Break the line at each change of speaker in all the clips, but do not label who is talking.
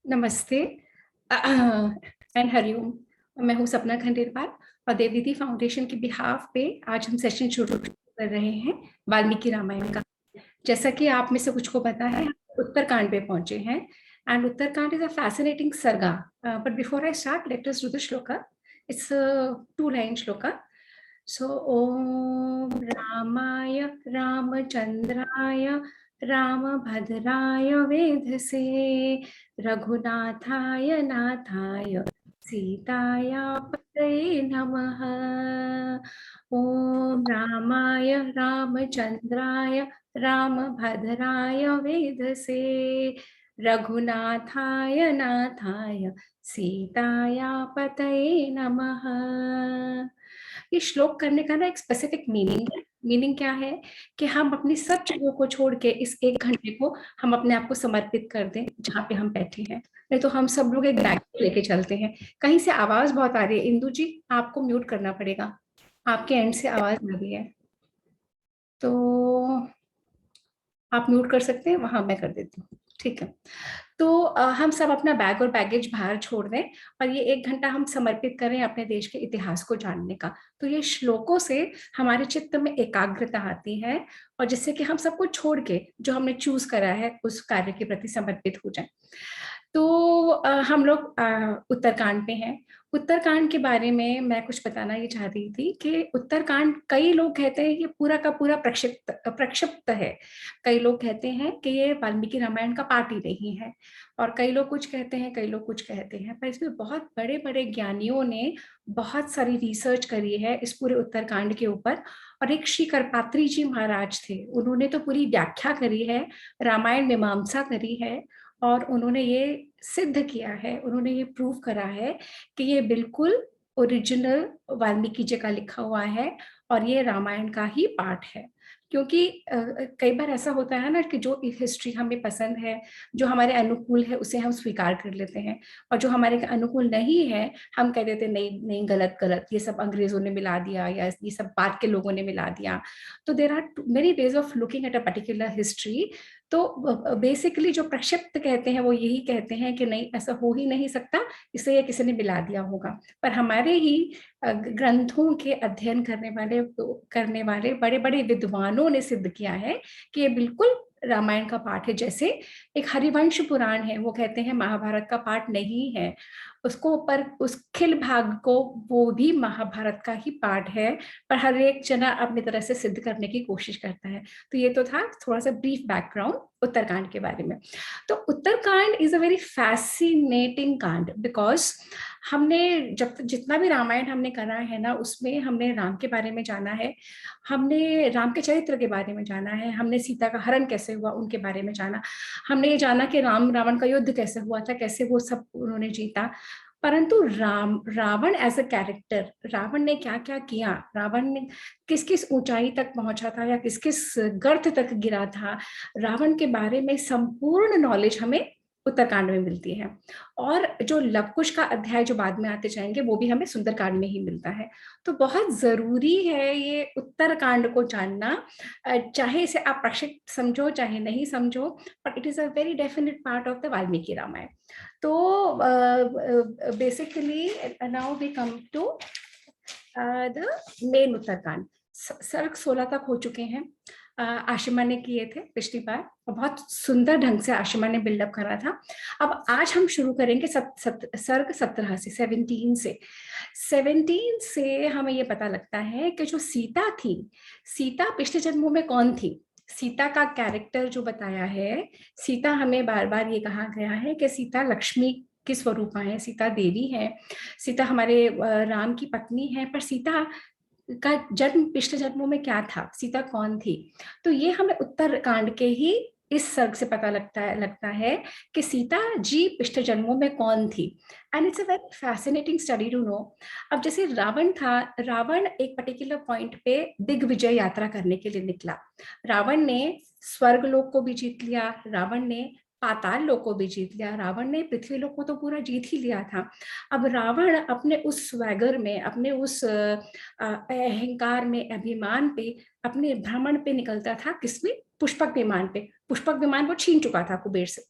नमस्ते एंड हरिओम। मैं हूँ सपना खंडेलवाल और देवदीदी फाउंडेशन के बिहाफ पे आज हम सेशन शुरू कर रहे हैं वाल्मीकि रामायण का। जैसा कि आप में से कुछ को पता है, हम उत्तरकांड पे पहुंचे हैं and Uttarakanda is a fascinating sarga. But before I start, let us do the shloka. It's 2 line shloka. So ओम रामाय रामचंद्राय रामभद्राय वेधसे रघुनाथाय नाथाय सीताया पतये नमः। ओम रामाय रामचंद्राय रामभद्राय वेधसे रघुनाथाय नाथाय सीताया पतये नमः। ये श्लोक करने का ना एक स्पेसिफिक मीनिंग है। मीनिंग क्या है कि हम अपनी सब चीजों को छोड़ के इस 1 घंटे को हम अपने आप को समर्पित कर दें जहाँ पे हम बैठे हैं। नहीं तो हम सब लोग एक बैग लेके चलते हैं। कहीं से आवाज बहुत आ रही है। इंदु जी, आपको म्यूट करना पड़ेगा, आपके एंड से आवाज आ रही है, तो आप म्यूट कर सकते हैं। वहां मैं कर देती हूँ, ठीक है। तो हम सब अपना बैग और बैगेज बाहर छोड़ दें और ये 1 घंटा हम समर्पित करें अपने देश के इतिहास को जानने का। तो ये श्लोकों से हमारे चित्त में एकाग्रता आती है और जिससे कि हम सबको छोड़ के जो हमने चूज करा है उस कार्य के प्रति समर्पित हो जाए। तो हम लोग उत्तरकांड पे हैं। उत्तरकांड के बारे में मैं कुछ बताना ये चाह रही थी कि उत्तरकांड, कई लोग कहते हैं कि पूरा का पूरा प्रक्षिप्त है। कई लोग कहते हैं कि ये वाल्मीकि रामायण का पार्ट ही नहीं है, और कई लोग कुछ कहते हैं, कई लोग कुछ कहते हैं। पर इसमें बहुत बड़े बड़े ज्ञानियों ने बहुत सारी रिसर्च करी है इस पूरे उत्तरकांड के ऊपर। और एक श्री करपात्री जी महाराज थे, उन्होंने तो पूरी व्याख्या करी है, रामायण मीमांसा करी है, और उन्होंने ये सिद्ध किया है, उन्होंने ये प्रूव करा है कि ये बिल्कुल ओरिजिनल वाल्मीकि जी का लिखा हुआ है और ये रामायण का ही पार्ट है। क्योंकि कई बार ऐसा होता है ना कि जो हिस्ट्री हमें पसंद है, जो हमारे अनुकूल है, उसे हम स्वीकार कर लेते हैं, और जो हमारे अनुकूल नहीं है हम कह देते नहीं नहीं, गलत गलत, ये सब अंग्रेजों ने मिला दिया या ये सब बाद के लोगों ने मिला दिया। तो there are many ways of looking at a particular history. तो बेसिकली जो प्रक्षिप्त कहते हैं वो यही कहते हैं कि नहीं, ऐसा हो ही नहीं सकता, इसे ये किसी ने मिला दिया होगा। पर हमारे ही ग्रंथों के अध्ययन करने वाले बड़े बड़े विद्वानों ने सिद्ध किया है कि ये बिल्कुल रामायण का पार्ट है। जैसे एक हरिवंश पुराण है, वो कहते हैं महाभारत का पार्ट नहीं है उसको, पर उस खिल भाग को वो भी महाभारत का ही पार्ट है। पर हर एक जना अपनी तरह से सिद्ध करने की कोशिश करता है। तो ये तो था थोड़ा सा ब्रीफ बैकग्राउंड उत्तरकांड के बारे में। तो Uttarakanda is a very fascinating कांड, बिकॉज हमने जब जितना भी रामायण हमने करा है ना, उसमें हमने राम के बारे में जाना है, हमने राम के चरित्र के बारे में जाना है, हमने सीता का हरण कैसे हुआ उनके बारे में जाना, हमने ये जाना कि राम रावण का युद्ध कैसे हुआ था, कैसे वो सब उन्होंने जीता। परंतु Ravana as a character, Ravana ने क्या क्या किया, रावण ने किस किस ऊंचाई तक पहुंचा था या किस किस गर्त तक गिरा था, रावण के बारे में संपूर्ण नॉलेज हमें उत्तरकांड में मिलती है। और जो लव कुश का अध्याय जो बाद में आते जाएंगे वो भी हमें सुंदरकांड में ही मिलता है। तो बहुत जरूरी है ये उत्तरकांड को जानना। चाहे इसे आप प्रक्षिप्त समझो चाहे नहीं समझो, but it is a very definite part of the Valmiki Ramayana. तो basically now we come to the main Uttarakanda. सर्ग 16 तक हो चुके हैं। आशिमा ने किए थे पिछली बार और बहुत सुंदर ढंग से आशिमा ने बिल्डअप करा था। अब आज हम शुरू करेंगे सर्ग 17 से, 17 से हमें ये पता लगता है कि जो सीता थी, सीता पिछले जन्मों में कौन थी। सीता का कैरेक्टर जो बताया है, सीता हमें बार बार ये कहा गया है कि सीता लक्ष्मी की स्वरूपा है, सीता देवी है, सीता हमारे राम की पत्नी है। पर सीता का जन्म पिछले जन्मों में क्या था, सीता कौन थी, तो ये हमें उत्तरकांड के ही इस सर्ग से पता लगता है कि सीता जी पिछले जन्मों में कौन थी। And it's a very fascinating study to know. अब जैसे रावण था, रावण एक पर्टिकुलर पॉइंट पे दिग्विजय यात्रा करने के लिए निकला। रावण ने स्वर्ग लोक को भी जीत लिया, रावण ने पाताल लोक को भी जीत लिया, रावण ने पृथ्वी लोक को तो पूरा जीत ही लिया था। अब रावण अपने उस स्वैगर में, अपने उस अहंकार में, अभिमान पे, अपने भ्रमण पे निकलता था, किसमें, पुष्पक विमान पे। पुष्पक विमान वो छीन चुका था कुबेर से।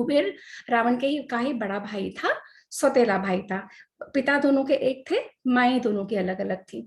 कुबेर रावण का ही बड़ा भाई था, सौतेला भाई था। पिता दोनों के एक थे, माएँ दोनों की अलग अलग थी।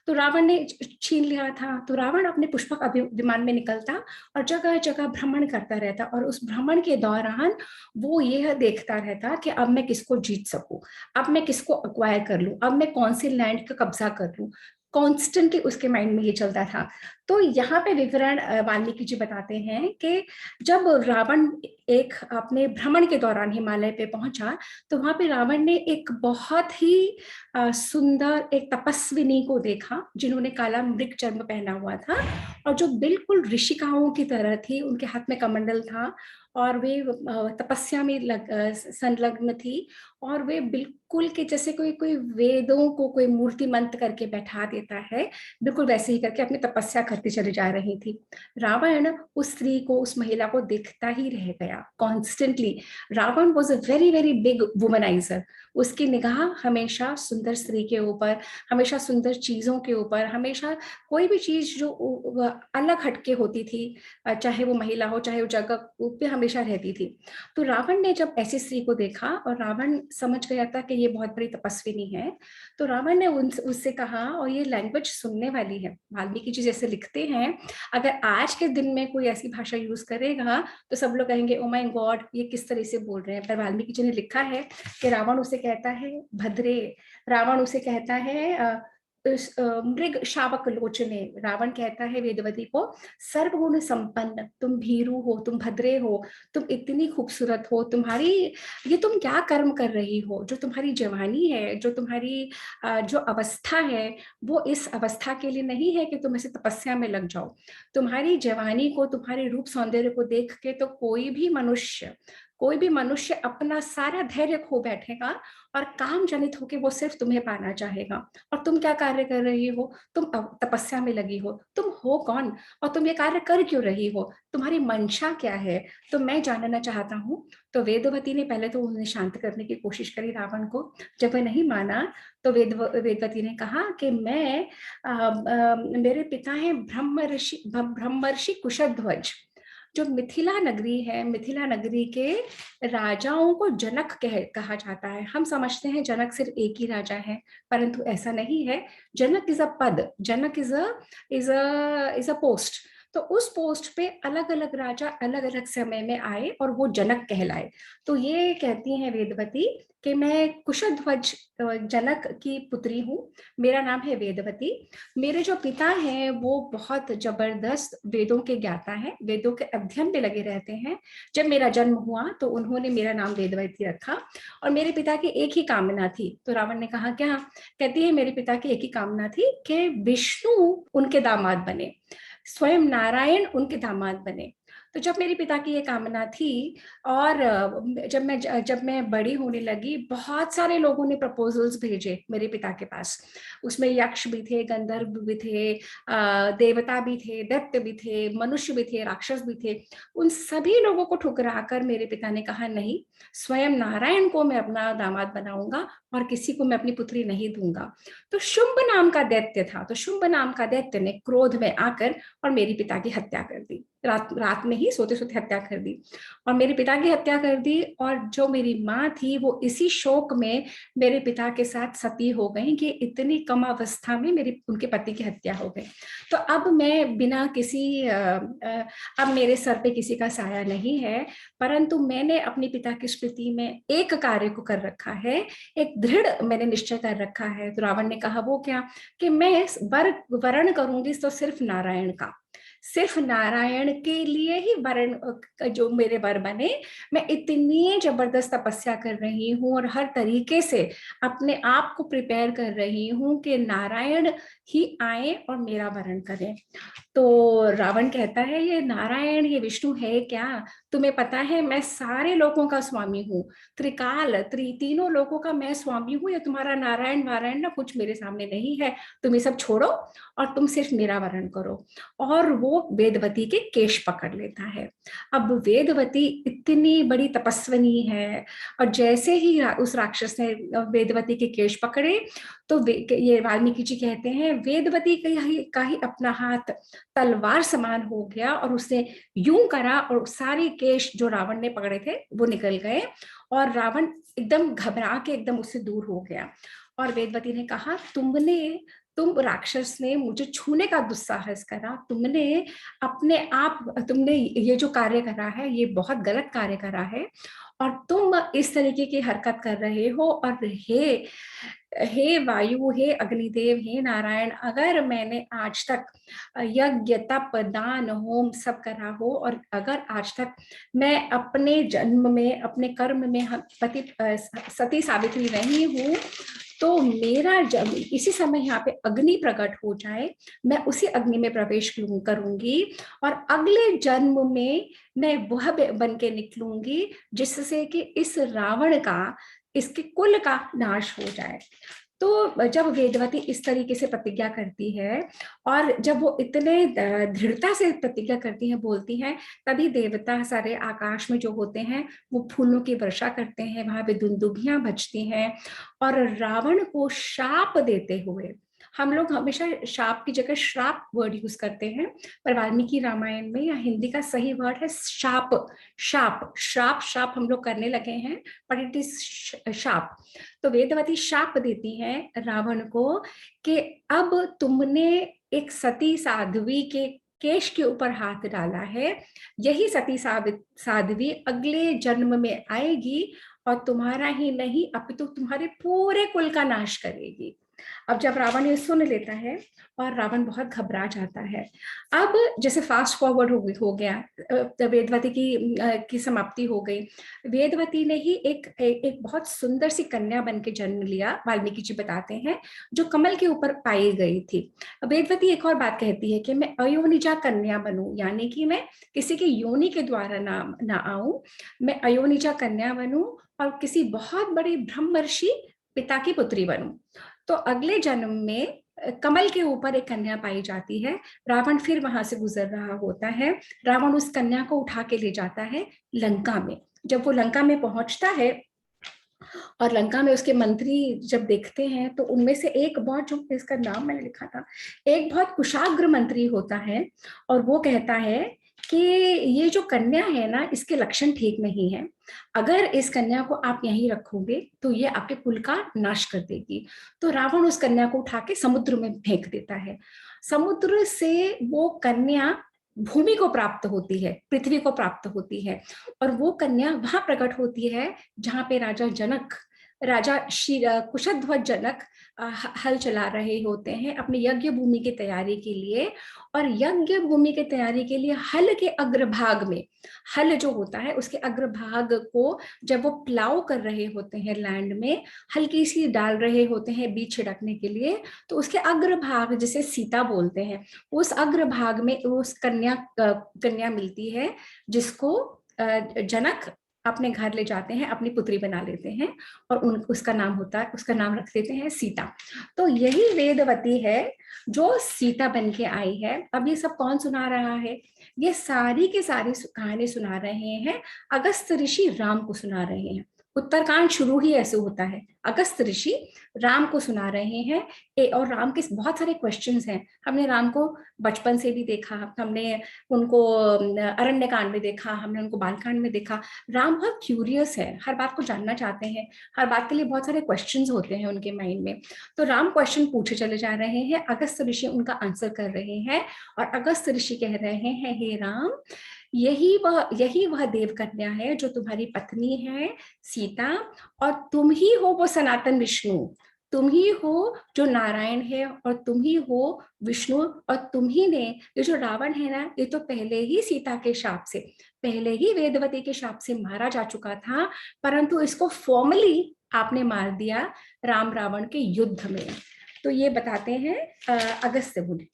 तो रावण ने छीन लिया था। तो रावण अपने पुष्पक विमान में निकलता और जगह जगह भ्रमण करता रहता, और उस भ्रमण के दौरान वो यह देखता रहता कि अब मैं किसको जीत सकूं, अब मैं किसको अक्वायर कर लूं, अब मैं कौन सी लैंड का कब्जा कर लूं। कॉन्स्टेंटली उसके माइंड में ये चलता था। तो यहाँ पे विवरण वाल्मीकि जी बताते हैं कि जब रावण एक अपने भ्रमण के दौरान हिमालय पे पहुंचा, तो वहां पे रावण ने एक बहुत ही सुंदर एक तपस्विनी को देखा, जिन्होंने काला मृग चर्म पहना हुआ था और जो बिल्कुल ऋषिकाओं की तरह थी। उनके हाथ में कमंडल था और वे तपस्या में संलग्न थी, और वे बिल्कुल के जैसे कोई कोई वेदों को कोई मूर्तिमंत करके बैठा देता है, बिल्कुल वैसे ही करके अपनी तपस्या करती चली जा रही थी। रावण उस स्त्री को, उस महिला को देखता ही रह गया constantly. Ravana was a very very big womaniser. उसकी निगाह हमेशा सुंदर स्त्री के ऊपर, हमेशा सुंदर चीजों के ऊपर, हमेशा कोई भी चीज जो अलग हटके होती थी, चाहे वो महिला हो चाहे वो जगह पे, हमेशा रहती थी। तो रावण ने जब ऐसी स्त्री को देखा और रावण समझ गया था कि ये बहुत बड़ी तपस्विनी है, तो रावण ने उससे कहा, और ये लैंग्वेज सुनने वाली है, वाल्मीकि जी जैसे लिखते हैं, अगर आज के दिन में कोई ऐसी भाषा यूज करेगा तो सब लोग कहेंगे ओ माय गॉड, ये किस तरह से बोल रहे हैं। पर वाल्मीकि जी ने लिखा है कि रावण उसे कहता है भद्रे, रावण उसे कहता है मृग शावक लोचने, रावण कहता है वेदवती को सर्वगुण संपन्न, तुम भीरू हो, तुम भद्रे हो, तुम इतनी खूबसूरत हो, तुम्हारी ये तुम क्या कर्म कर रही हो, जो तुम्हारी जवानी है, जो तुम्हारी जो अवस्था है, वो इस अवस्था के लिए नहीं है कि तुम ऐसे तपस्या में लग जाओ। तुम्हारी जवानी को, तुम्हारे रूप सौंदर्य को देख के तो कोई भी मनुष्य अपना सारा धैर्य खो बैठेगा और काम जनित होकर वो सिर्फ तुम्हें पाना चाहेगा। और तुम क्या कार्य कर रही हो, तुम तपस्या में लगी हो, तुम हो कौन और तुम ये कार्य कर क्यों रही हो, तुम्हारी मंशा क्या है, तो मैं जानना चाहता हूँ। तो वेदवती ने पहले तो उन्हें शांत करने की कोशिश करी रावण को। जब वह नहीं माना तो वेदवती ने कहा कि मेरे पिता हैं ब्रह्मर्षि कुशध्वज। जो मिथिला नगरी है, मिथिला नगरी के राजाओं को जनक कहा जाता है। हम समझते हैं जनक सिर्फ एक ही राजा है, परंतु ऐसा नहीं है। जनक इज अ पद, जनक इज अ पोस्ट। तो उस पोस्ट पे अलग अलग राजा अलग अलग समय में आए और वो जनक कहलाए। तो ये कहती हैं वेदवती कि मैं कुशध्वज जनक की पुत्री हूँ, मेरा नाम है वेदवती। मेरे जो पिता हैं वो बहुत जबरदस्त वेदों के ज्ञाता हैं, वेदों के अध्ययन में लगे रहते हैं। जब मेरा जन्म हुआ तो उन्होंने मेरा नाम वेदवती रखा, और मेरे पिता की एक ही कामना थी। तो रावण ने कहा क्या? कहती है मेरे पिता की एक ही कामना थी कि विष्णु उनके दामाद बने, स्वयं नारायण उनके दामाद बने। तो जब मेरे पिता की ये कामना थी, और जब मैं बड़ी होने लगी, बहुत सारे लोगों ने प्रपोजल्स भेजे मेरे पिता के पास। उसमें यक्ष भी थे, गंधर्व भी थे, देवता भी थे, दैत्य भी थे, मनुष्य भी थे, राक्षस भी थे। उन सभी लोगों को ठुकराकर मेरे पिता ने कहा नहीं, स्वयं नारायण को मैं अपना दामाद बनाऊंगा और किसी को मैं अपनी पुत्री नहीं दूंगा। तो शुंभ नाम का दैत्य था, तो शुंभ नाम का दैत्य ने क्रोध में आकर और मेरे पिता की हत्या कर दी। रात रात में ही सोते सोते हत्या कर दी, और मेरे पिता की हत्या कर दी। और जो मेरी माँ थी वो इसी शोक में मेरे पिता के साथ सती हो गई कि इतनी कम अवस्था में मेरे उनके पति की हत्या हो गई। तो अब मैं बिना किसी अब मेरे सर पे किसी का साया नहीं है, परंतु मैंने अपने पिता की स्मृति में एक कार्य को कर रखा है, एक दृढ़ मैंने निश्चय कर रखा है। तो रावण ने कहा वो क्या? कि मैं वरण करूंगी तो सिर्फ नारायण का, सिर्फ नारायण के लिए ही वरण जो मेरे वर बने। मैं इतनी जबरदस्त तपस्या कर रही हूँ और हर तरीके से अपने आप को प्रिपेयर कर रही हूँ कि नारायण ही आए और मेरा वरण करें। तो रावण कहता है ये नारायण, ये विष्णु है क्या? तुम्हें पता है मैं सारे लोगों का स्वामी हूँ, तीनों लोगों का मैं स्वामी हूँ। ये तुम्हारा नारायण वारायण ना कुछ मेरे सामने नहीं है। तुम ये सब छोड़ो और तुम सिर्फ मेरा वरण करो। और वो वो वेदवती के केश पकड़ लेता है। अब वेदवती इतनी बड़ी तपस्विनी है, और जैसे ही उस राक्षस ने वेदवती के केश पकड़े, तो ये वाल्मीकि जी कहते हैं वेदवती का ही अपना हाथ तलवार समान हो गया, और उसने यूं करा और सारे केश जो रावण ने पकड़े थे वो निकल गए, और रावण एकदम घबरा के एकदम उससे दूर हो गया। और वेदवती ने कहा, तुम राक्षस ने मुझे छूने का दुस्साहस करा, तुमने ये जो कार्य करा है ये बहुत गलत कार्य करा है, और तुम इस तरीके की हरकत कर रहे हो। और हे हे वायु, हे अग्निदेव, हे नारायण, अगर मैंने आज तक यज्ञ तप दान होम सब करा हो, और अगर आज तक मैं अपने जन्म में अपने कर्म में सती सावित्री नहीं हूं, तो मेरा जब इसी समय यहाँ पे अग्नि प्रकट हो जाए, मैं उसी अग्नि में प्रवेश करूंगी, और अगले जन्म में मैं वह बन के निकलूंगी जिससे कि इस रावण का, इसके कुल का नाश हो जाए। तो जब वेदवती इस तरीके से प्रतिज्ञा करती है, और जब वो इतने दृढ़ता से प्रतिज्ञा करती है, बोलती हैं, तभी देवता सारे आकाश में जो होते हैं वो फूलों की वर्षा करते हैं, वहां पे दुंदुभियां बजती हैं, और रावण को शाप देते हुए, हम लोग हमेशा शाप की जगह श्राप वर्ड यूज करते हैं, पर वाल्मीकि रामायण में या हिंदी का सही वर्ड है शाप। शाप श्राप शाप हम लोग करने लगे हैं, बट इट इज शाप। तो वेदवती शाप देती है रावण को कि अब तुमने एक सती साध्वी के केश के ऊपर हाथ डाला है, यही सती साध्वी अगले जन्म में आएगी, और तुम्हारा ही नहीं अपितु तुम्हारे पूरे कुल का नाश करेगी। अब जब रावण ये सुन लेता है, और रावण बहुत घबरा जाता है। अब जैसे फास्ट फॉरवर्ड हो गया, वेदवती की समाप्ति हो गई। वेदवती ने ही एक बहुत सुंदर सी कन्या बन के जन्म लिया, वाल्मीकि जी बताते हैं, जो कमल के ऊपर पाई गई थी। वेदवती एक और बात कहती है कि मैं अयोनिजा कन्या बनूं, यानी कि मैं किसी की योनि के द्वारा ना आऊं, मैं अयोनिजा कन्या बनूं, और किसी बहुत बड़े ब्रह्मर्षि पिता की पुत्री बनूं। तो अगले जन्म में कमल के ऊपर एक कन्या पाई जाती है। रावण फिर वहां से गुजर रहा होता है, रावण उस कन्या को उठा के ले जाता है लंका में। जब वो लंका में पहुंचता है, और लंका में उसके मंत्री जब देखते हैं, तो उनमें से एक बहुत, जो इसका नाम मैंने लिखा था, एक बहुत कुशाग्र मंत्री होता है, और वो कहता है कि ये जो कन्या है ना, इसके लक्षण ठीक नहीं है, अगर इस कन्या को आप यहीं रखोगे तो ये आपके कुल का नाश कर देगी। तो रावण उस कन्या को उठा के समुद्र में फेंक देता है। समुद्र से वो कन्या भूमि को प्राप्त होती है, पृथ्वी को प्राप्त होती है, और वो कन्या वहां प्रकट होती है जहां पे राजा कुशध्वज जनक हल चला रहे होते हैं अपनी यज्ञ भूमि की तैयारी के लिए। और यज्ञ भूमि की तैयारी के लिए हल के अग्रभाग में, हल जो होता है उसके अग्रभाग को जब वो प्लाव कर रहे होते हैं लैंड में, हल्की सी डाल रहे होते हैं बीज छिड़कने के लिए, तो उसके अग्रभाग जिसे सीता बोलते हैं, उस अग्रभाग में उस कन्या मिलती है, जिसको जनक अपने घर ले जाते हैं, अपनी पुत्री बना लेते हैं, और उसका नाम रख देते हैं सीता। तो यही वेदवती है जो सीता बन के आई है। अब ये सब कौन सुना रहा है? ये सारी की सारी कहानी सुना रहे हैं अगस्त ऋषि राम को सुना रहे हैं। उत्तरकांड शुरू ही ऐसे होता है, अगस्त ऋषि राम को सुना रहे हैं। और राम के बहुत सारे क्वेश्चंस हैं। हमने राम को बचपन से भी देखा, हमने उनको अरण्य कांड में देखा, हमने उनको बालकांड में देखा। राम बहुत क्यूरियस है, हर बात को जानना चाहते हैं, हर बात के लिए बहुत सारे क्वेश्चंस होते हैं उनके माइंड में। तो राम क्वेश्चन पूछे चले जा रहे हैं, अगस्त ऋषि उनका आंसर कर रहे हैं, और अगस्त ऋषि कह रहे हैं, हे राम, यही वह देव कन्या है जो तुम्हारी पत्नी है सीता, और तुम ही हो वो सनातन विष्णु, तुम ही हो जो नारायण है, और तुम ही हो विष्णु, और तुम ही ने, ये जो रावण है ना, ये तो पहले ही सीता के शाप से, पहले ही वेदवती के शाप से मारा जा चुका था, परंतु इसको फॉर्मली आपने मार दिया राम रावण के युद्ध में। तो ये बताते हैं अगस्त्य मुनि।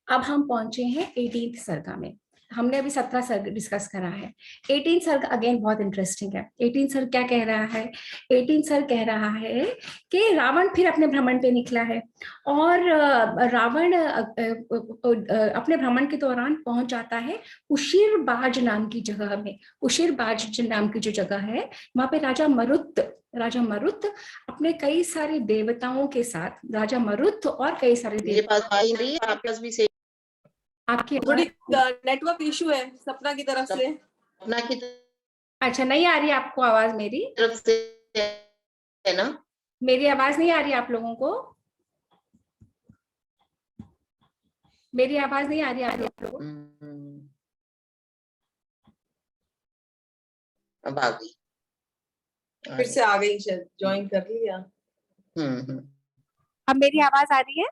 अब हम पहुंचे हैं 18th सर्गा में। हमने अभी 17 सर्ग डिस्कस करा है। 18 सर्ग अगेन बहुत इंटरेस्टिंग है। 18 सर्ग क्या कह रहा है? 18 सर्ग कह रहा है कि रावण फिर अपने भ्रमण पे निकला है, और रावण अपने भ्रमण के दौरान पहुंच जाता है उशिरबाज नाम की जगह में। उशिरबाज नाम की जो जगह है, वहां पे राजा मरुत अपने कई सारे देवताओं के साथ, राजा मरुत और कई सारे
मेरे पास
देवता।
आई नहीं, आपके पास भी से
आपकी
थोड़ी नेटवर्क इशू है सपना की तरफ से।
अपना की
अच्छा, नहीं आ रही आपको आवाज मेरी?
तरफ से है ना?
मेरी आवाज नहीं आ रही आप लोगों को? मेरी आवाज नहीं आ रही आप लोगों को?
अब आ गई।
फिर से आ गई, शायद ज्वाइन कर लिया।
अब मेरी आवाज आ रही है?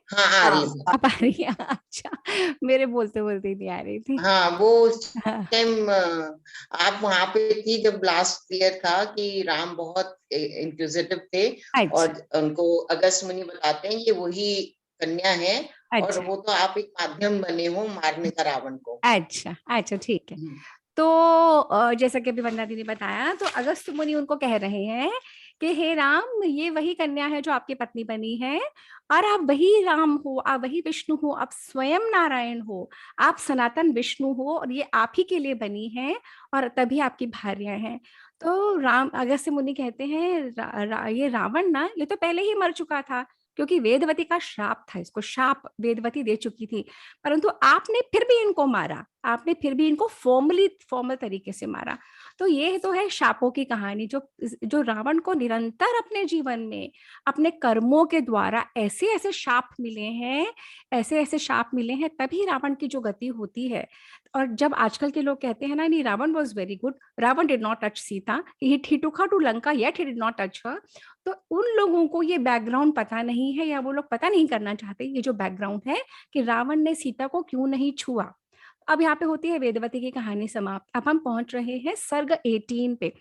हाँ, आ रही है।
अब आ रही है। अच्छा, मेरे बोलते बोलते नहीं आ रही थी।
हाँ, वो
हाँ।
टाइम आप वहां पे थी जब लास्ट क्लियर था कि राम बहुत इंक्विजिटिव थे,
अच्छा,
और उनको अगस्त मुनि बताते हैं ये वही कन्या है, और
अच्छा,
वो तो आप एक माध्यम बने हो मारने का रावण को।
अच्छा, अच्छा, ठीक है। तो जैसा कि अभी वंदना दी ने बताया, तो अगस्त मुनि उनको कह रहे हैं कि हे राम, ये वही कन्या है जो आपकी पत्नी बनी है, और आप वही राम हो, आप वही विष्णु हो, आप स्वयं नारायण हो, आप सनातन विष्णु हो, और ये आप ही के लिए बनी है, और तभी आपकी भार्या है। तो राम अगस्त मुनि कहते हैं, ये रावण ना, ये तो पहले ही मर चुका था, क्योंकि वेदवती का श्राप था, इसको श्राप वेदवती दे चुकी थी, परंतु आपने फिर भी इनको मारा, आपने फिर भी इनको फॉर्मल तरीके से मारा। तो ये तो है शापों की कहानी, जो जो रावण को निरंतर अपने जीवन में अपने कर्मों के द्वारा ऐसे ऐसे शाप मिले हैं, ऐसे ऐसे शाप मिले हैं, तभी रावण की जो गति होती है। और जब आजकल के लोग कहते हैं ना, नहीं Ravana was very good, Ravana did not touch Sita, he took her to Lanka yet he did not touch her, तो उन लोगों को ये बैकग्राउंड पता नहीं है, या वो लोग पता नहीं करना चाहते ये जो बैकग्राउंड है कि रावण ने सीता को क्यों नहीं छुआ। अब यहाँ पे होती है वेदवती की कहानी समाप्त। अब हम पहुंच रहे हैं सर्ग 18 पे।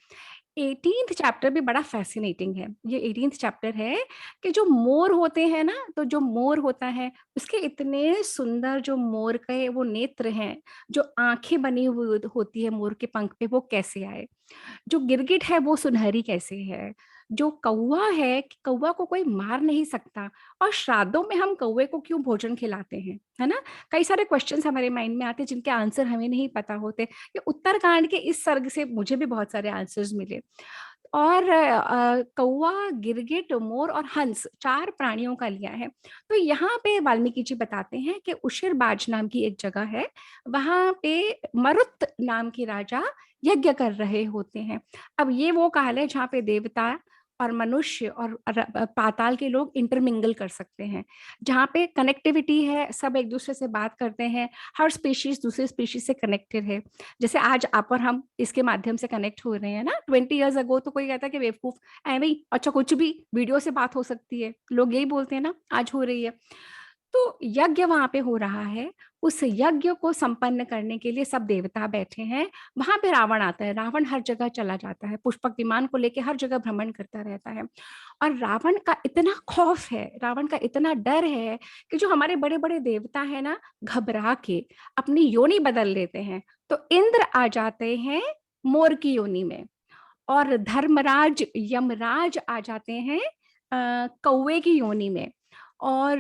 18th चैप्टर भी बड़ा फैसिनेटिंग है। ये 18th चैप्टर है कि जो मोर होते हैं ना, तो जो मोर होता है उसके इतने सुंदर जो मोर के वो नेत्र हैं, जो आंखें बनी हुई होती है मोर के पंख पे, वो कैसे आए। जो गिरगिट है वो सुनहरी कैसे है। जो कौवा है, कौवा को कोई मार नहीं सकता, और श्राद्धों में हम कौवे को क्यों भोजन खिलाते हैं, है ना। कई सारे क्वेश्चंस हमारे माइंड में आते हैं जिनके आंसर हमें नहीं पता होते। ये उत्तरकांड के इस सर्ग से मुझे भी बहुत सारे आंसर्स मिले। और कौवा, गिरगिट, मोर और हंस, 4 प्राणियों का लिया है। तो यहाँ पे वाल्मीकि जी बताते हैं कि उशिरबाज नाम की एक जगह है, वहां पे मरुत नाम के राजा यज्ञ कर रहे होते हैं। अब ये वो काल है जहाँ पे देवता और मनुष्य और पाताल के लोग इंटरमिंगल कर सकते हैं, जहाँ पे कनेक्टिविटी है, सब एक दूसरे से बात करते हैं, हर स्पीशीज दूसरे स्पीशीज से कनेक्टेड है। जैसे आज आप और हम इसके माध्यम से कनेक्ट हो रहे हैं ना। 20 ईयर्स अगो तो कोई कहता कि बेवकूफ ऐ भाई, अच्छा कुछ भी वीडियो से बात हो सकती है, लोग यही बोलते हैं ना, आज हो रही है। तो यज्ञ वहां पे हो रहा है, उस यज्ञ को संपन्न करने के लिए सब देवता बैठे हैं। वहां पे रावण आता है, रावण हर जगह चला जाता है, पुष्पक विमान को लेके हर जगह भ्रमण करता रहता है। और रावण का इतना खौफ है, रावण का इतना डर है कि जो हमारे बड़े बड़े देवता है ना, घबरा के अपनी योनि बदल लेते हैं। तो इंद्र आ जाते हैं मोर की योनि में, और धर्मराज यमराज आ जाते हैं कौवे की योनि में, और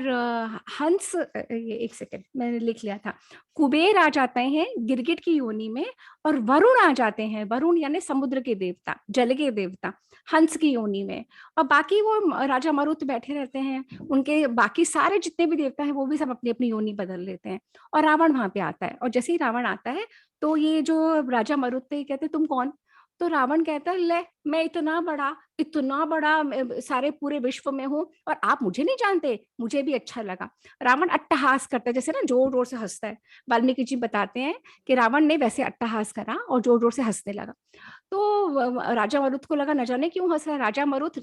हंस, ये एक सेकंड मैंने लिख लिया था, कुबेर आ जाते हैं गिरगिट की योनि में, और वरुण आ जाते हैं, वरुण यानी समुद्र के देवता, जल के देवता, हंस की योनि में। और बाकी वो राजा मरुत बैठे रहते हैं, उनके बाकी सारे जितने भी देवता हैं वो भी सब अपनी अपनी योनि बदल लेते हैं। और रावण वहां पे आता है, और जैसे ही रावण आता है तो ये जो राजा मरुत थे कहते तुम कौन। तो रावण कहता है, ले मैं इतना बड़ा सारे पूरे विश्व में हूँ, और आप मुझे नहीं जानते। मुझे भी अच्छा लगा। रावण अट्टहास करता है, जैसे ना जोर जोर से हंसता है। वाल्मीकि जी बताते हैं कि रावण ने वैसे अट्टहास करा और जोर जोर से हंसने लगा। तो राजा मरुत को लगा न जाने क्यों हंस रहा है। Raja Marut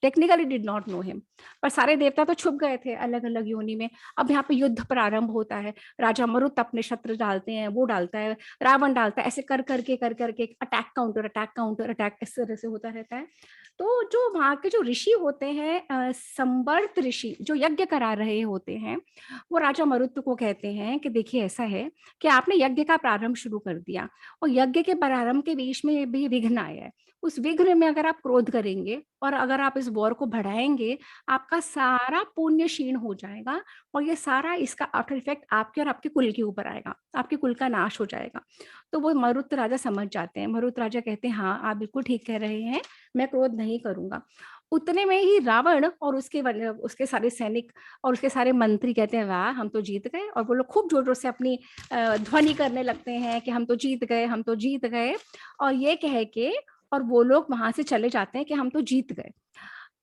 technically did not know him, पर सारे देवता तो छुप गए थे अलग अलग योनि में। अब यहाँ पे युद्ध प्रारंभ होता है। राजा मरुत अपने शस्त्र डालते हैं, वो डालता है, रावण डालता है, ऐसे कर करके attack counter attack counter attack, इस तरह से होता रहता है। तो जो वहाँ के जो ऋषि होते हैं, संवर्त ऋषि जो यज्ञ करा रहे होते हैं, वो राजा मरुत को कहते हैं कि देखिए ऐसा है कि आपने यज्ञ का प्रारंभ शुरू कर दिया और यज्ञ के प्रारंभ के बीच में भी विघ्न आया है। उस विघ्न में अगर आप क्रोध करेंगे और अगर आप इस वॉर को बढ़ाएंगे, आपका सारा पुण्य क्षीण हो जाएगा और ये सारा इसका आफ्टर इफेक्ट आपके और आपके कुल के ऊपर आएगा, आपके कुल का नाश हो जाएगा। तो वो मरुत राजा समझ जाते हैं। मरुत राजा कहते हैं हाँ आप बिल्कुल ठीक कह रहे हैं, मैं क्रोध नहीं करूंगा। उतने में ही रावण और उसके सारे सैनिक और उसके सारे मंत्री कहते हैं वाह हम तो जीत गए, और वो लोग खूब जोर जोर से अपनी ध्वनि करने लगते हैं कि हम तो जीत गए, हम तो जीत गए, और ये कह के और वो लोग वहां से चले जाते हैं कि हम तो जीत गए।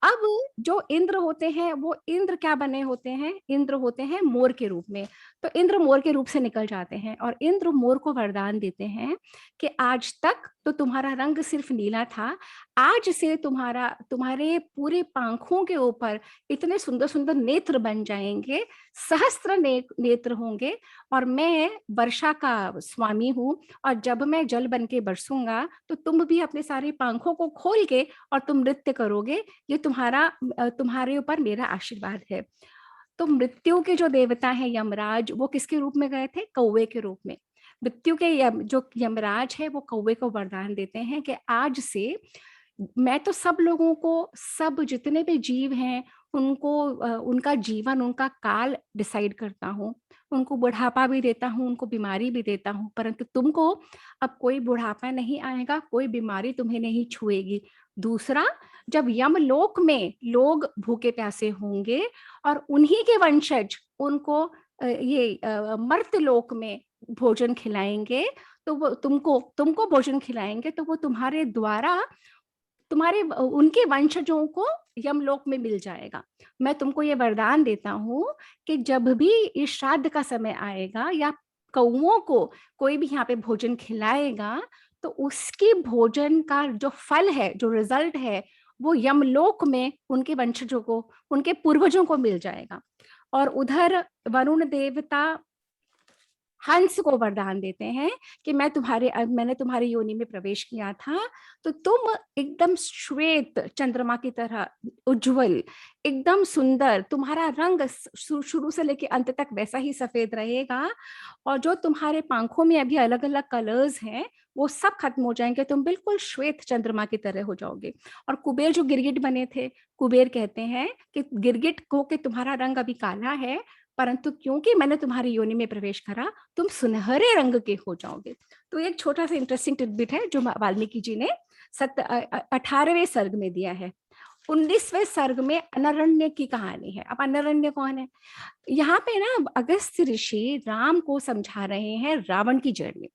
अब जो इंद्र होते हैं वो इंद्र क्या बने होते हैं, इंद्र होते हैं मोर के रूप में। तो इंद्र मोर के रूप से निकल जाते हैं और इंद्र मोर को वरदान देते हैं कि आज तक तो तुम्हारा रंग सिर्फ नीला था, आज से तुम्हारे पूरे पंखों के ऊपर इतने सुंदर सुंदर नेत्र बन जाएंगे, सहस्त्र नेत्र होंगे, और मैं वर्षा का स्वामी हूँ, और जब मैं जल बन के बरसूंगा तो तुम भी अपने सारे पंखों को खोल के और तुम नृत्य करोगे, ये तुम्हारे ऊपर मेरा आशीर्वाद है। तो मृत्यु के जो देवता है यमराज, वो किसके रूप में गए थे, कौवे के रूप में। मृत्यु के जो यमराज है वो कौवे को वरदान देते हैं कि आज से मैं तो सब लोगों को, सब जितने भी जीव हैं उनको उनका जीवन, उनका काल डिसाइड करता हूँ, उनको बुढ़ापा भी देता हूँ, उनको बीमारी भी देता हूँ, परंतु तुमको अब कोई बुढ़ापा नहीं आएगा, कोई बीमारी तुम्हें नहीं छुएगी। दूसरा, जब यमलोक में लोग भूखे प्यासे होंगे और उन्हीं के वंशज उनको मर्त्य लोक में भोजन खिलाएंगे, तो वो तुमको भोजन खिलाएंगे, तो वो तुम्हारे द्वारा उनके वंशजों को यमलोक में मिल जाएगा। मैं तुमको ये वरदान देता हूँ कि जब भी इस श्राद्ध का समय आएगा या कौओं को कोई भी यहाँ पे भोजन खिलाएगा, तो उसकी भोजन का जो फल है, जो रिजल्ट है, वो यमलोक में उनके वंशजों को, उनके पूर्वजों को मिल जाएगा। और उधर वरुण देवता हंस को वरदान देते हैं कि मैंने तुम्हारी योनि में प्रवेश किया था, तो तुम एकदम श्वेत चंद्रमा की तरह उज्जवल, एकदम सुंदर, तुम्हारा रंग शुरू से लेकर अंत तक वैसा ही सफेद रहेगा, और जो तुम्हारे पंखों में अभी अलग अलग कलर्स हैं वो सब खत्म हो जाएंगे, तुम बिल्कुल श्वेत चंद्रमा की तरह हो जाओगे। और कुबेर जो गिरगिट बने थे, कुबेर कहते हैं कि गिरगिट को कि तुम्हारा रंग अभी काला है, परंतु क्योंकि मैंने तुम्हारी योनि में प्रवेश करा, तुम सुनहरे रंग के हो जाओगे। तो एक छोटा सा इंटरेस्टिंग टिडबिट है जो वाल्मीकि जी ने 18वें सर्ग में दिया है। 19वें सर्ग में अनरण्य की कहानी है। अब अनरण्य कौन है? यहाँ पे ना अगस्त्य ऋषि राम को समझा रहे हैं रावण की जर्नी।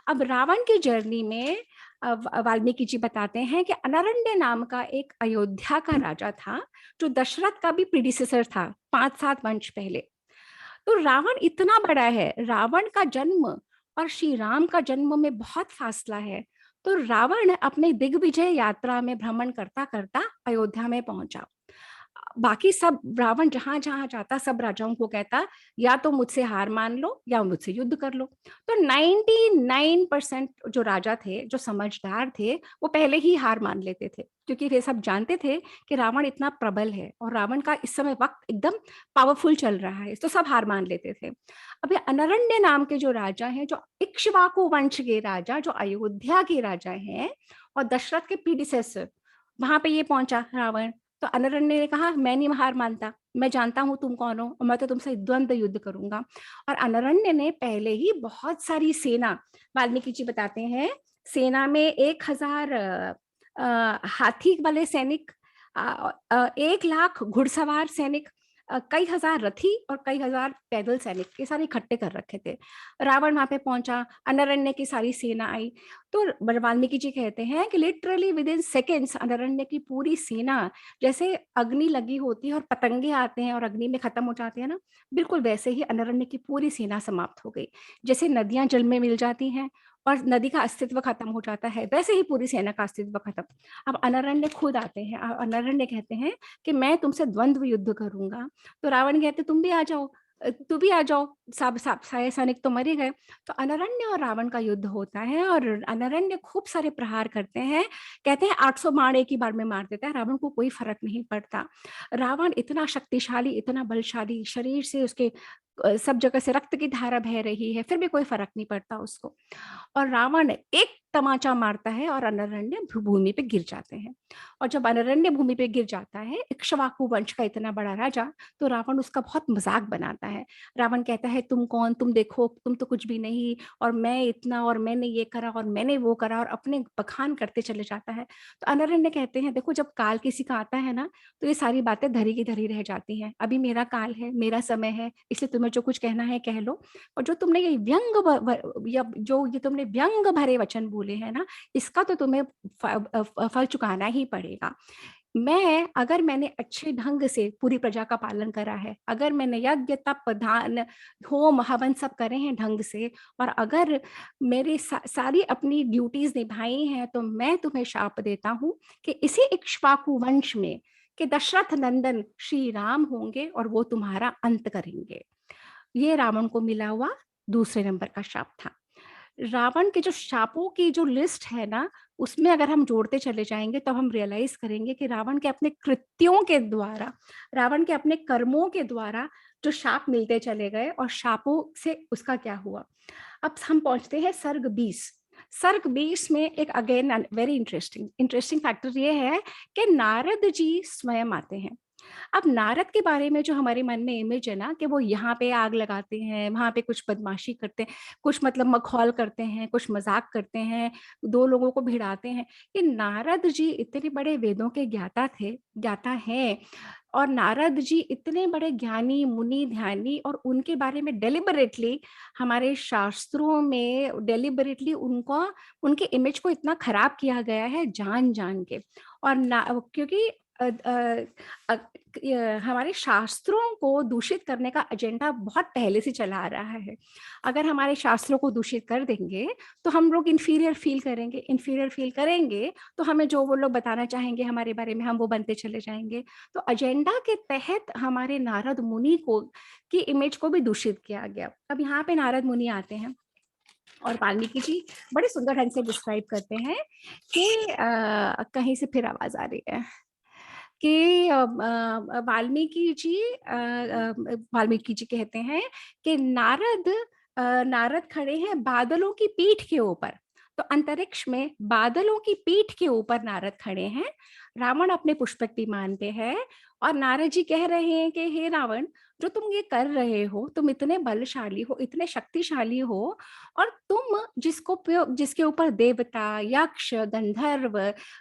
अब रावण की जर्नी में वाल्मीकि जी बताते हैं कि अनरण्य नाम का एक अयोध्या का राजा था, जो दशरथ का भी प्रीडिसेसर था 5-7 वंश पहले। तो रावण इतना बड़ा है, रावण का जन्म और श्री राम का जन्म में बहुत फासला है। तो रावण अपने दिग्विजय यात्रा में भ्रमण करता करता अयोध्या में पहुंचा। बाकी सब रावण जहां जहां जाता सब राजाओं को कहता या तो मुझसे हार मान लो या मुझसे युद्ध कर लो। तो 99% जो राजा थे, जो समझदार थे, वो पहले ही हार मान लेते थे, क्योंकि वे सब जानते थे कि रावण इतना प्रबल है और रावण का इस समय वक्त एकदम पावरफुल चल रहा है, तो सब हार मान लेते थे। अब ये अनरण्य नाम के जो राजा हैं, जो इक्ष्वाकु वंश के राजा, जो अयोध्या के राजा हैं और दशरथ के प्रीडिसेसर, वहां पे ये पहुंचा रावण। तो अनरण्य ने कहा मैं नहीं हार मानता, मैं जानता हूं तुम कौन हो और मैं तो तुमसे द्वंद्व युद्ध करूंगा। और अनरण्य ने पहले ही बहुत सारी सेना, वाल्मीकि जी बताते हैं, सेना में 1000 हाथी वाले सैनिक, 1 लाख घुड़सवार सैनिक, कई हजार रथी और कई हजार पैदल सैनिक, ये सारे इकट्ठे कर रखे थे। रावण वहां पे पहुंचा, अनरण्य की सारी सेना आई। तो वाल्मीकि जी कहते हैं कि literally with in seconds Anaranya की पूरी सेना, जैसे अग्नि लगी होती है और पतंगे आते हैं और अग्नि में खत्म हो जाते हैं ना, बिल्कुल वैसे ही अनरण्य की पूरी सेना समाप्त हो गई। जैसे नदियां जल में मिल जाती हैं और नदी का अस्तित्व खत्म हो जाता है, वैसे ही पूरी सेना का अस्तित्व खत्म। अब अनरण्य खुद आते हैं, अनरण्य कहते हैं कि मैं तुमसे द्वंद्व युद्ध करूंगा। तो रावण कहते तुम भी आ जाओ। तू भी आ जाओ, सब सब सारे सैनिक तो मर ही गए। तो अनरण्य और रावण का युद्ध होता है और अनरण्य खूब सारे प्रहार करते हैं, कहते हैं 800 बाण एक ही बार में मार देता है, रावण को कोई फर्क नहीं पड़ता। रावण इतना शक्तिशाली, इतना बलशाली, शरीर से उसके सब जगह से रक्त की धारा बह रही है, फिर भी कोई फर्क नहीं पड़ता उसको। और रावण एक तमाचा मारता है और अनरण्य भूमि पे गिर जाते हैं। और जब अनरण्य भूमि पे गिर जाता है इक्ष्वाकु वंश का इतना बड़ा राजा, तो रावण उसका बहुत मजाक बनाता है। रावण कहता है तुम कौन, तुम देखो तुम तो कुछ भी नहीं, और मैं इतना, और मैंने ये करा और मैंने वो करा, और अपने बखान करते चले जाता है। तो अनरण्य कहते हैं देखो जब काल किसी का आता है ना, तो ये सारी बातें धरी की धरी रह जाती हैं। अभी मेरा काल है, मेरा समय है, इसलिए तुम्हें जो कुछ कहना है कह लो। और जो तुमने ये या जो ये तुमने व्यंग भरे वचन बोले हैं ना, इसका तो तुम्हें फल चुकाना ही पड़ेगा। अगर मैंने अच्छे ढंग से पूरी प्रजा का पालन करा है, अगर मैंने यज्ञ तप दान होम हवन सब करे हैं ढंग से, और अगर मेरी सारी अपनी ड्यूटीज निभाई हैं, तो मैं तुम्हें शाप देता हूँ कि इसी इक्ष्वाकु वंश में कि दशरथ नंदन श्री राम होंगे और वो तुम्हारा अंत करेंगे। ये रावण को मिला हुआ दूसरे नंबर का शाप था। रावण के जो शापों की जो लिस्ट है ना, उसमें अगर हम जोड़ते चले जाएंगे तो हम रियलाइज करेंगे कि रावण के अपने कृत्यों के द्वारा, रावण के अपने कर्मों के द्वारा जो शाप मिलते चले गए, और शापों से उसका क्या हुआ। अब हम पहुंचते हैं सर्ग 20। सर्ग 20 में एक अगेन वेरी इंटरेस्टिंग फैक्टर ये है कि नारद जी स्वयं आते हैं। अब नारद के बारे में जो हमारे मन में इमेज है ना, कि वो यहाँ पे आग लगाते हैं, वहां पे कुछ बदमाशी करते हैं, कुछ मतलब मखौल करते हैं, कुछ मजाक करते हैं, दो लोगों को भिड़ाते हैं। ये नारद जी इतने बड़े वेदों के ज्ञाता हैं, और नारद जी इतने बड़े ज्ञानी मुनि ध्यानी, और उनके बारे में डेलिबरेटली हमारे शास्त्रों में डेलिबरेटली उनके इमेज को इतना खराब किया गया है जान जान के। और क्योंकि हमारे शास्त्रों को दूषित करने का एजेंडा बहुत पहले से चला आ रहा है। अगर हमारे शास्त्रों को दूषित कर देंगे तो हम लोग इन्फीरियर फील करेंगे, तो हमें जो वो लोग बताना चाहेंगे हमारे बारे में हम वो बनते चले जाएंगे। तो एजेंडा के तहत हमारे नारद मुनि को की इमेज को भी दूषित किया गया। अब यहाँ पे नारद मुनि आते हैं और वाल्मीकि जी बड़े सुंदर ढंग से डिस्क्राइब करते हैं कि कहीं से फिर आवाज आ रही है कि वाल्मीकि जी कहते हैं कि नारद खड़े हैं बादलों की पीठ के ऊपर। तो अंतरिक्ष में बादलों की पीठ के ऊपर नारद खड़े हैं, रावण अपने पुष्पक विमान पे है, और नारद जी कह रहे हैं कि हे रावण, जो तुम ये कर रहे हो, तुम इतने बलशाली हो, इतने शक्तिशाली हो, और तुम जिसके ऊपर देवता, यक्ष, गंधर्व,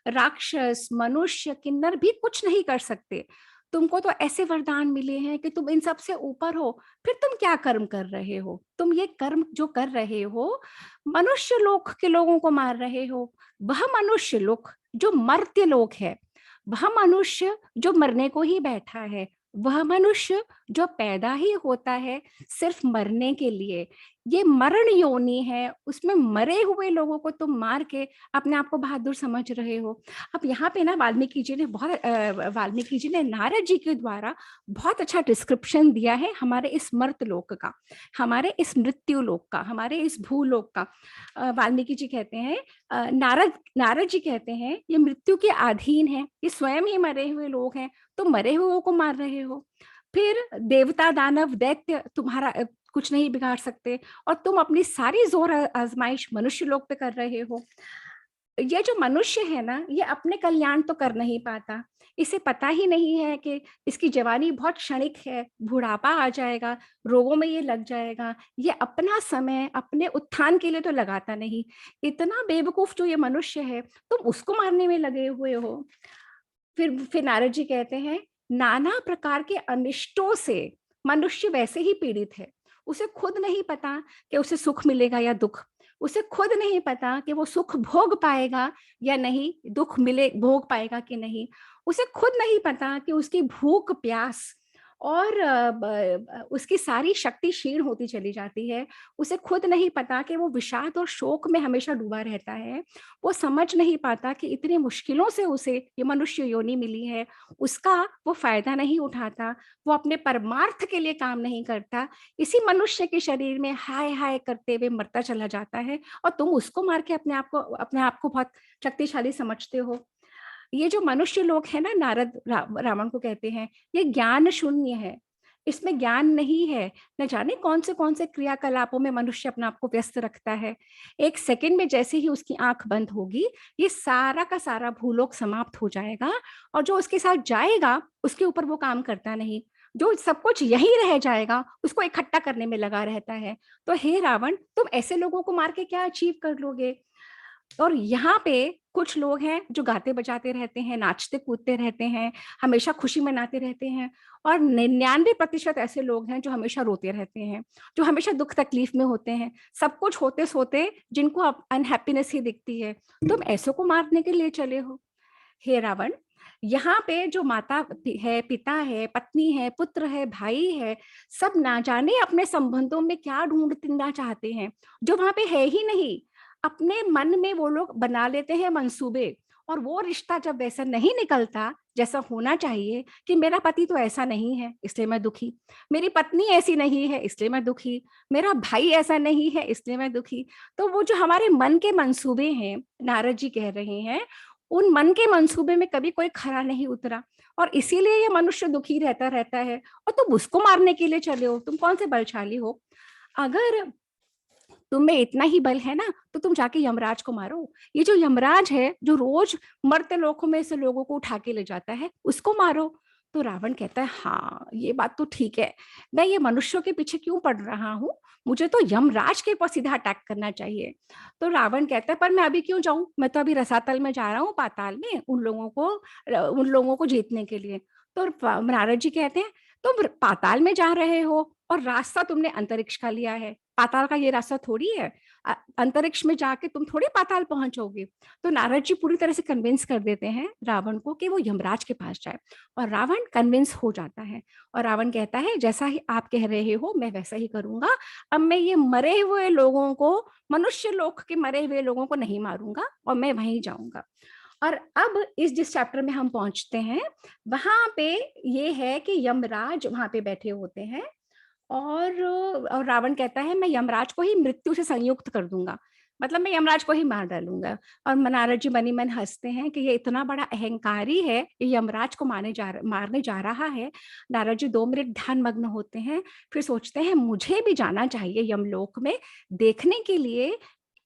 राक्षस, मनुष्य, किन्नर भी कुछ नहीं कर सकते। तुमको तो ऐसे वरदान मिले हैं कि तुम इन सब से ऊपर हो, फिर तुम क्या कर्म कर रहे हो? तुम ये कर्म जो कर रहे हो, मनुष्य लोक के लोगों को मार रहे हो। वह मनुष्य लोक जो मर्त्य लोक है, वह मनुष्य जो मरने को ही बैठा है, वह मनुष्य जो पैदा ही होता है सिर्फ मरने के लिए, ये मरण योनि है, उसमें मरे हुए लोगों को तुम मार के अपने आप को बहादुर समझ रहे हो। अब यहाँ पे ना वाल्मीकि जी ने नारद जी के द्वारा बहुत अच्छा डिस्क्रिप्शन दिया है हमारे इस मर्त लोक का, हमारे इस मृत्यु लोक का, हमारे इस भूलोक का। वाल्मीकि जी कहते हैं, नारद जी कहते हैं ये मृत्यु के अधीन है, ये स्वयं ही मरे हुए लोग हैं, तो मरे हुए को मार रहे हो। फिर देवता दानव दैत्य तुम्हारा कुछ नहीं बिगाड़ सकते, और तुम अपनी सारी जोर आजमाइश मनुष्य लोक पे कर रहे हो। ये जो मनुष्य है ना, ये अपने कल्याण तो कर नहीं पाता, इसे पता ही नहीं है कि इसकी जवानी बहुत क्षणिक है, बुढ़ापा आ जाएगा, रोगों में ये लग जाएगा, ये अपना समय अपने उत्थान के लिए तो लगाता नहीं। इतना बेवकूफ जो ये मनुष्य है, तुम उसको मारने में लगे हुए हो। फिर नारद जी कहते हैं, नाना प्रकार के अनिष्टों से मनुष्य वैसे ही पीड़ित है, उसे खुद नहीं पता कि उसे सुख मिलेगा या दुख, उसे खुद नहीं पता कि वो सुख भोग पाएगा या नहीं, दुख मिले भोग पाएगा कि नहीं, उसे खुद नहीं पता कि उसकी भूख प्यास और उसकी सारी शक्ति क्षीण होती चली जाती है। उसे खुद नहीं पता कि वो विषाद और शोक में हमेशा डूबा रहता है। वो समझ नहीं पाता कि इतनी मुश्किलों से उसे ये मनुष्य योनि मिली है, उसका वो फायदा नहीं उठाता, वो अपने परमार्थ के लिए काम नहीं करता, इसी मनुष्य के शरीर में हाय हाय करते हुए मरता चला जाता है, और तुम उसको मार के अपने आप को बहुत शक्तिशाली समझते हो। ये जो मनुष्य लोग हैं ना, नारद रावण को कहते हैं, ये ज्ञान शून्य है, इसमें ज्ञान नहीं है। न जाने कौन से क्रियाकलापों में मनुष्य अपने आप को व्यस्त रखता है। एक सेकंड में जैसे ही उसकी आंख बंद होगी, ये सारा का सारा भूलोक समाप्त हो जाएगा, और जो उसके साथ जाएगा उसके ऊपर वो काम करता नहीं। जो सब कुछ यही रह जाएगा उसको इकट्ठा करने में लगा रहता है। तो हे रावण, तुम ऐसे लोगों को मार के क्या अचीव कर लोगे? और यहाँ पे कुछ लोग हैं जो गाते बजाते रहते हैं, नाचते कूदते रहते हैं, हमेशा खुशी मनाते रहते हैं, और 99% ऐसे लोग हैं जो हमेशा रोते रहते हैं, जो हमेशा दुख तकलीफ में होते हैं, सब कुछ होते सोते जिनको अब अनहैप्पीनेस ही दिखती है। तुम ऐसों को मारने के लिए चले हो? हे रावण, यहाँ पे जो माता है, पिता है, पत्नी है, पुत्र है, भाई है, सब ना जाने अपने संबंधों में क्या ढूंढना चाहते हैं जो वहां पे है ही नहीं। अपने मन में वो लोग बना लेते हैं मंसूबे, और वो रिश्ता जब वैसा नहीं निकलता जैसा होना चाहिए, कि मेरा पति तो ऐसा नहीं है इसलिए मैं दुखी, मेरी पत्नी ऐसी नहीं है इसलिए मैं दुखी, मेरा भाई ऐसा नहीं है इसलिए मैं दुखी, तो वो जो हमारे मन के मंसूबे हैं, नारद जी कह रहे हैं, उन मन के मंसूबे में कभी कोई खरा नहीं उतरा, और इसीलिए ये मनुष्य दुखी रहता रहता है। और तुम उसको मारने के लिए चले हो? तुम कौन से बलशाली हो? अगर तुम में इतना ही बल है ना, तो तुम जाके यमराज को मारो। ये जो यमराज है, जो रोज मर्त्य लोकों में से लोगों को उठा के ले जाता है, उसको मारो। तो रावण कहता है, हाँ ये बात तो ठीक है, मैं ये मनुष्यों के पीछे क्यों पड़ रहा हूँ, मुझे तो यमराज के ऊपर सीधा अटैक करना चाहिए। तो रावण कहता है, पर मैं अभी क्यों जाऊं, मैं तो अभी रसातल में जा रहा हूँ, पाताल में, उन लोगों को जीतने के लिए। तो नारद जी कहते हैं, तुम पाताल में जा रहे हो और रास्ता तुमने अंतरिक्ष का लिया है, पाताल का ये रास्ता थोड़ी है, अंतरिक्ष में जाके तुम थोड़ी पाताल पहुंचोगे। तो नारद जी पूरी तरह से कन्विंस कर देते हैं रावण को कि वो यमराज के पास जाए, और रावण कन्विंस हो जाता है। और रावण कहता है, जैसा ही आप कह रहे हो मैं वैसा ही करूंगा, अब मैं ये मरे हुए लोगों को, मनुष्य लोक के मरे हुए लोगों को नहीं मारूंगा, और मैं वहीं जाऊंगा। और अब जिस चैप्टर में हम पहुंचते हैं, वहां पे ये है कि यमराज वहां पे बैठे होते हैं, और रावण कहता है, मैं यमराज को ही मृत्यु से संयुक्त कर दूंगा, मतलब मैं यमराज को ही मार डालूंगा। और नारद जी मनी मन हंसते हैं कि ये इतना बड़ा अहंकारी है, ये यमराज को मारने जा रहा है। नारद जी 2 मिनट ध्यान मग्न होते हैं, फिर सोचते हैं मुझे भी जाना चाहिए यमलोक में देखने के लिए।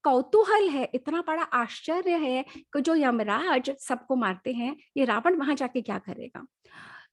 कौतूहल है, इतना बड़ा आश्चर्य है कि जो यमराज सबको मारते हैं, ये रावण वहां जाके क्या करेगा।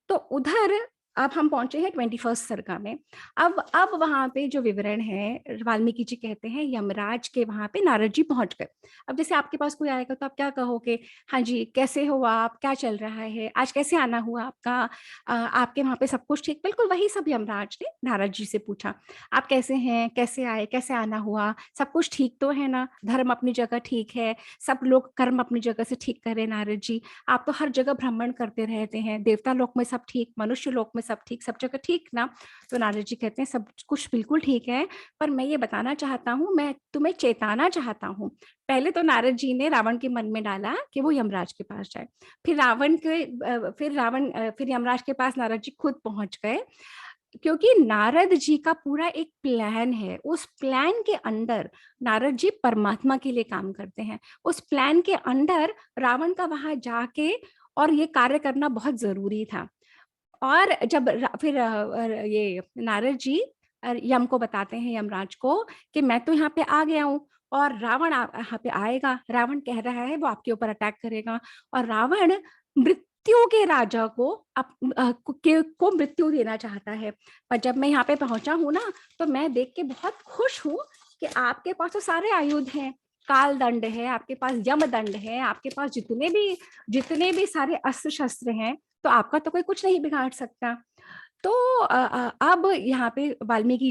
तो उधर अब हम पहुंचे हैं 21st सर्गा में। अब वहां पे जो विवरण है, वाल्मीकि जी कहते हैं यमराज के वहां पे नारद जी पहुंच गए। अब जैसे आपके पास कोई आएगा तो आप क्या कहोगे, हाँ जी कैसे हो आप, क्या चल रहा है, आज कैसे आना हुआ आपका, आपके वहां पे सब कुछ ठीक? बिल्कुल वही सब यमराज ने नारद जी से पूछा, आप कैसे हैं, कैसे आए, कैसे आना हुआ, सब कुछ ठीक तो है ना, धर्म अपनी जगह ठीक है, सब लोग कर्म अपनी जगह से ठीक करें नारद जी, आप तो हर जगह भ्रमण करते रहते हैं, देवता लोक में सब ठीक, मनुष्य लोक में सब ठीक, सब जगह ठीक ना? तो नारद जी कहते हैं सब कुछ बिल्कुल ठीक है, पर मैं ये बताना चाहता हूँ, मैं तुम्हें चेताना चाहता हूँ। पहले तो नारद जी ने रावण के मन में डाला कि वो यमराज के पास जाए, फिर यमराज के पास नारद जी खुद पहुंच गए, क्योंकि नारद जी का पूरा एक प्लान है। उस प्लान के अंदर नारद जी परमात्मा के लिए काम करते हैं। उस प्लान के अंदर रावण का वहां जाके और ये कार्य करना बहुत जरूरी था। और जब फिर ये नारद जी यम को बताते हैं, यमराज को, कि मैं तो यहाँ पे आ गया हूँ और रावण यहाँ पे आएगा, रावण कह रहा है वो आपके ऊपर अटैक करेगा, और रावण मृत्यु के राजा को मृत्यु देना चाहता है। पर जब मैं यहाँ पे पहुंचा हूँ ना, तो मैं देख के बहुत खुश हूँ कि आपके पास तो सारे आयुध हैं, काल दंड है आपके पास, यम दंड है आपके पास, जितने भी सारे अस्त्र शस्त्र हैं, तो आपका तो कोई कुछ नहीं बिगाड़ सकता। तो अब यहाँ पे वाल्मीकि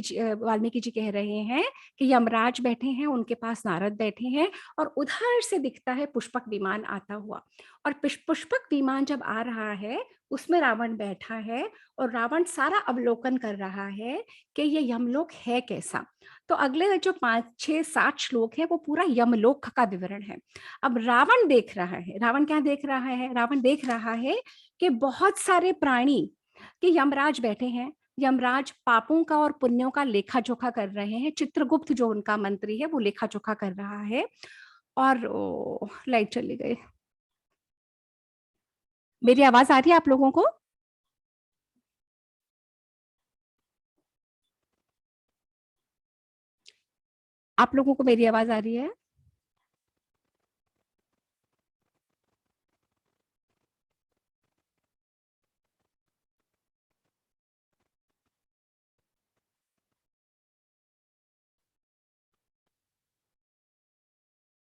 जी कह रहे हैं कि यमराज बैठे हैं, उनके पास नारद बैठे हैं, और उधर से दिखता है पुष्पक विमान आता हुआ। और पुष्पक विमान जब आ रहा है, उसमें रावण बैठा है, और रावण सारा अवलोकन कर रहा है कि ये यमलोक है कैसा। तो अगले जो 5, 6, 7 श्लोक है वो पूरा यमलोक का विवरण है। अब रावण देख रहा है, रावण क्या देख रहा है? रावण देख रहा है कि बहुत सारे प्राणी, कि यमराज बैठे हैं, यमराज पापों का और पुण्यों का लेखा जोखा कर रहे हैं। चित्रगुप्त जो उनका मंत्री है वो लेखा जोखा कर रहा है। और लाइट चली गई। मेरी आवाज आ रही है आप लोगों को? आप लोगों को मेरी आवाज आ रही है?